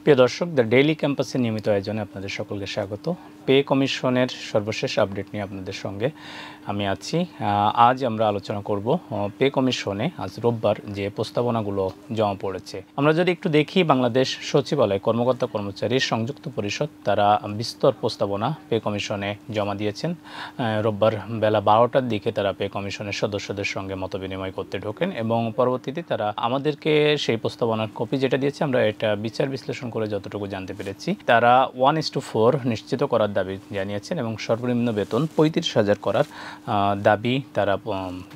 প্রিয় দর্শক, the daily ক্যাম্পাসের নিয়মিত আয়োজনে আপনাদের সকলকে স্বাগত। পে কমিশনের সর্বশেষ আপডেট নিয়ে আপনাদের সঙ্গে আমি আছি। আজ আমরা আলোচনা করব পে কমিশনে আজ রোববার যে প্রস্তাবনাগুলো জমা পড়েছে। আমরা যদি একটু দেখি, বাংলাদেশ সচিবালয় কর্মকর্তা কর্মচারী সংযুক্ত পরিষদ তারা বিস্তর প্রস্তাবনা পে কমিশনে জমা দিয়েছেন। রোববার বেলা 12টার দিকে তারা পে কমিশনের সদস্যদের সঙ্গে মতবিনিময় করতে ঢোকেন এবং পরবর্তীতে তারা আমাদেরকে সেই প্রস্তাবনার কপি যেটা দিয়েছে, আমরা এটা বিচার বিশ্লেষণ করে যতটুকু জানতে পেরেছি, তারা 1:4 নিশ্চিত করার দাবি জানিয়েছেন এবং সর্বনিম্ন বেতন 35,000 করার দাবি তারা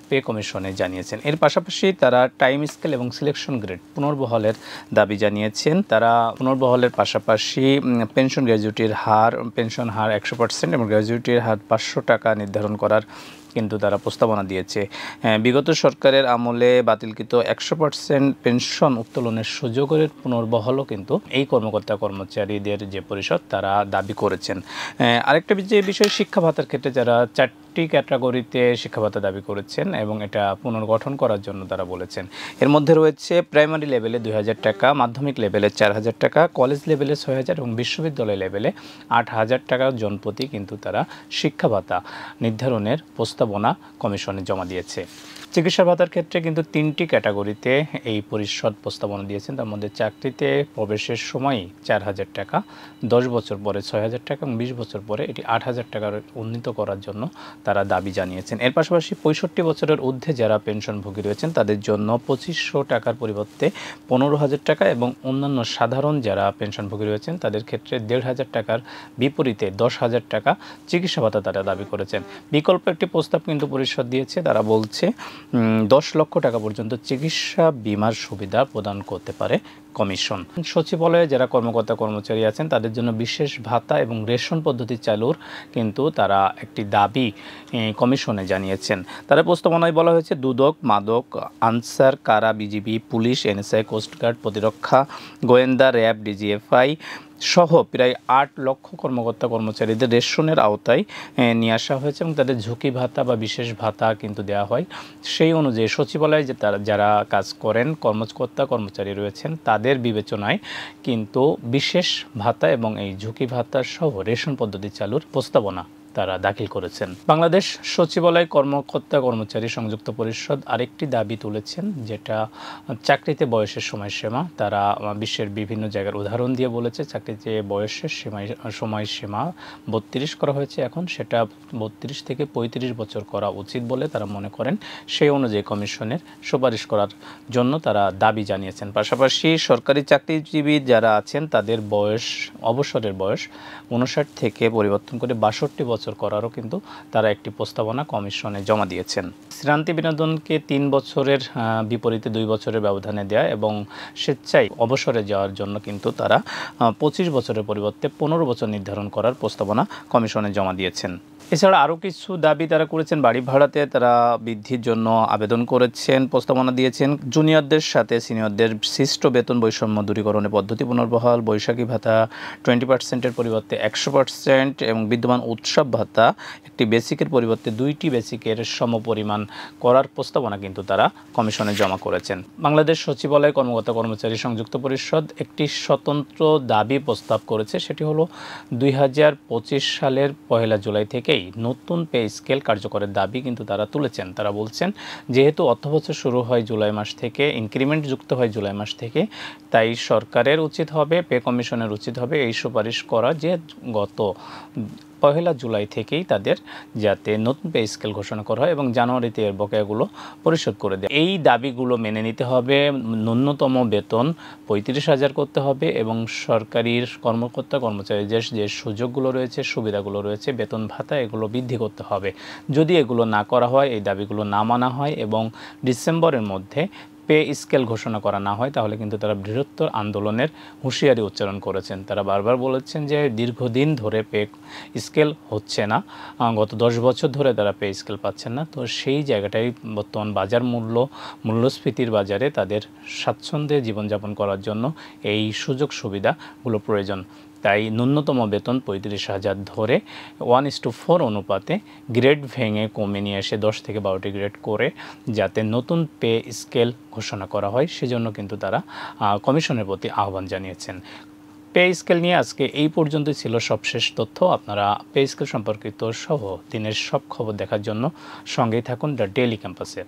পে কমিশনে জানিয়েছেন। এর পাশাপাশি তারা টাইম স্কেল এবং সিলেকশন গ্রেড পুনর্বহালের দাবি জানিয়েছেন। তারা পুনর্বহালের পাশাপাশি পেনশন গ্র্যাজুইটির হার 100% এবং গ্র্যাজুইটির হার 500 টাকা নির্ধারণ করার কিন্তু তারা প্রস্তাবনা দিয়েছে। বিগত সরকারের আমলে বাতিলকৃত 100% পেনশন উত্তোলনের সুযোগের পুনর্বহালও কিন্তু এই কর্মকর্তা কর্মচারীদের যে পরিষদ তারা দাবি করেছেন। আরেকটা যে বিষয়, শিক্ষা ভাতার ক্ষেত্রে যারা 4টি ক্যাটাগরিতে শিক্ষা ভাতা দাবি করেছেন এবং এটা পুনর্গঠন করার জন্য তারা বলেছেন। এর মধ্যে রয়েছে প্রাইমারি লেভেলে 2,000 টাকা, মাধ্যমিক লেভেলে 4,000 টাকা, কলেজ লেভেলে 6,000 এবং বিশ্ববিদ্যালয় লেভেলে 8,000 টাকা জনপ্রতি কিন্তু তারা শিক্ষা ভাতা নির্ধারণের প্রস্তাবনা কমিশনে জমা দিয়েছে। চিকিৎসা ভাতার ক্ষেত্রে কিন্তু 3টি ক্যাটাগরিতে এই পরিষদ প্রস্তাবনা দিয়েছেন। তার মধ্যে চাকরিতে প্রবেশের সময় 4,000 টাকা, 10 বছর পরে 6,000 টাকা এবং 20 বছর পরে এটি 8,000 টাকার উন্নীত করার জন্য তারা দাবি জানিয়েছেন। এর পাশাপাশি 65 বছরের ঊর্ধ্বে যারা পেনশনভোগী রয়েছেন তাদের জন্য 2,500 টাকার পরিবর্তে 15,000 টাকা এবং অন্যান্য সাধারণ যারা পেনশনভোগী রয়েছেন তাদের ক্ষেত্রে 1,500 টাকার বিপরীতে 10,000 টাকা চিকিৎসা ভাতা তারা দাবি করেছেন। বিকল্প একটি প্রস্তাব কিন্তু পরিষদ দিয়েছে। তারা বলছে 10 লক্ষ টাকা পর্যন্ত চিকিৎসা বীমার সুবিধা প্রদান করতে পারে কমিশন। সচিবালয়ে যারা কর্মকর্তা কর্মচারী আছেন তাদের জন্য বিশেষ ভাতা এবং রেশন পদ্ধতি চালুর কিন্তু তারা একটি দাবি কমিশনে জানিয়েছেন। তারা প্রস্তাবনায় বলা হয়েছে দুদক, মাদক, আনসার, কারা, বিজিবি, পুলিশ, এনএসআই, কোস্টগার্ড, প্রতিরক্ষা, গোয়েন্দা, র্যাব, ডিজিএফআই সহ প্রায় 8 লক্ষ কর্মকর্তা কর্মচারীদের রেশনের আওতায় নিয়ে আসা হয়েছে এবং তাদের ঝুঁকি ভাতা বা বিশেষ ভাতা কিন্তু দেওয়া হয়। সেই অনুযায়ী সচিবালয়ে যে তারা যারা কাজ করেন কর্মকর্তা কর্মচারী রয়েছেন তাদের বিবেচনায় কিন্তু বিশেষ ভাতা এবং এই ঝুঁকি ভাতা সহ রেশন পদ্ধতি চালুর প্রস্তাবনা তারা দাখিল করেছেন। বাংলাদেশ সচিবালয় কর্মকর্তা কর্মচারী সংযুক্ত পরিষদ আরেকটি দাবি তুলেছেন, যেটা চাকরিতে বয়সের সময়সীমা। তারা বিশ্বের বিভিন্ন জায়গার উদাহরণ দিয়ে বলেছে চাকরিতে বয়সের সময়সীমা 32 করা হয়েছে, এখন সেটা 32 থেকে 35 বছর করা উচিত বলে তারা মনে করেন। সেই অনুযায়ী কমিশনের সুপারিশ করার জন্য তারা দাবি জানিয়েছেন। পাশাপাশি সরকারি চাকরিজীবী যারা আছেন তাদের বয়স, অবসরের বয়স 59 থেকে পরিবর্তন করে 62 বছর করারও কিন্তু তারা একটি প্রস্তাবনা কমিশনে জমা দিয়েছেন। শ্রান্তি বিনোদনকে 3 বছরের বিপরীতে 2 বছরের ব্যবধানে দেয়া এবং স্বেচ্ছায় অবসরে যাওয়ার জন্য কিন্তু তারা 25 বছরের পরিবর্তে 15 বছর নির্ধারণ করার প্রস্তাবনা কমিশনে জমা দিয়েছেন। এছাড়া আরও কিছু দাবি তারা করেছেন। বাড়ি ভাড়াতে তারা বৃদ্ধির জন্য আবেদন করেছেন, প্রস্তাবনা দিয়েছেন। জুনিয়রদের সাথে সিনিয়রদের সৃষ্ট বেতন বৈষম্য দূরীকরণের পদ্ধতি পুনর্বহাল, বৈশাখী ভাতা 20%-এর পরিবর্তে 100% এবং বিদ্যমান উৎসব ভাতা একটি বেসিকের পরিবর্তে 2টি বেসিকের সমপরিমাণ করার প্রস্তাবনা কিন্তু তারা কমিশনে জমা করেছেন। বাংলাদেশ সচিবালয় কর্মকর্তা কর্মচারী সংযুক্ত পরিষদ একটি স্বতন্ত্র দাবি প্রস্তাব করেছে, সেটি হলো 2025 সালের 1 জুলাই থেকে নতুন পে স্কেল কার্যকরের দাবি কিন্তু তারা তুলেছেন। তারা বলছেন যেহেতু অর্থবছর শুরু হয় জুলাই মাস থেকে, ইনক্রিমেন্ট যুক্ত হয় জুলাই মাস থেকে, তাই সরকারের উচিত হবে, পে কমিশনের উচিত হবে এই সুপারিশ করা যে গত 1 জুলাই থেকেই তাদের যাতে নতুন পে স্কেল ঘোষণা করা হয় এবং জানুয়ারিতে এর বকেয়াগুলো পরিশোধ করে দেয়। এই দাবিগুলো মেনে নিতে হবে। ন্যূনতম বেতন 35,000 করতে হবে এবং সরকারি কর্মকর্তা কর্মচারীদের যে সুযোগগুলো রয়েছে, সুবিধাগুলো রয়েছে, বেতন ভাতা, এগুলো বৃদ্ধি করতে হবে। যদি এগুলো না করা হয়, এই দাবিগুলো না মানা হয় এবং ডিসেম্বরের মধ্যে পে স্কেল ঘোষণা করা না হয়, তাহলে কিন্তু তারা বৃহত্তর আন্দোলনের হুঁশিয়ারি উচ্চারণ করেছেন। তারা বারবার বলেছেন যে দীর্ঘদিন ধরে পে স্কেল হচ্ছে না, গত 10 বছর ধরে তারা পে স্কেল পাচ্ছেন না। তো সেই জায়গাটাই বর্তমান বাজার মূল্যস্ফীতির বাজারে তাদের স্বাচ্ছন্দ্যে জীবনযাপন করার জন্য এই সুযোগ সুবিধাগুলো প্রয়োজন। তাই ন্যূনতম বেতন 35,000 ধরে 1:4 অনুপাতে গ্রেড ভেঙে কমে নিয়ে এসে 10 থেকে 12টি গ্রেড করে যাতে নতুন পে স্কেল ঘোষণা করা হয়, সেজন্য কিন্তু তারা কমিশনের প্রতি আহ্বান জানিয়েছেন। পে স্কেল নিয়ে আজকে এই পর্যন্তই ছিল সবশেষ তথ্য। আপনারা পে স্কেল সম্পর্কিত সহ দিনের সব খবর দেখার জন্য সঙ্গেই থাকুন দ্য ডেইলি ক্যাম্পাসে।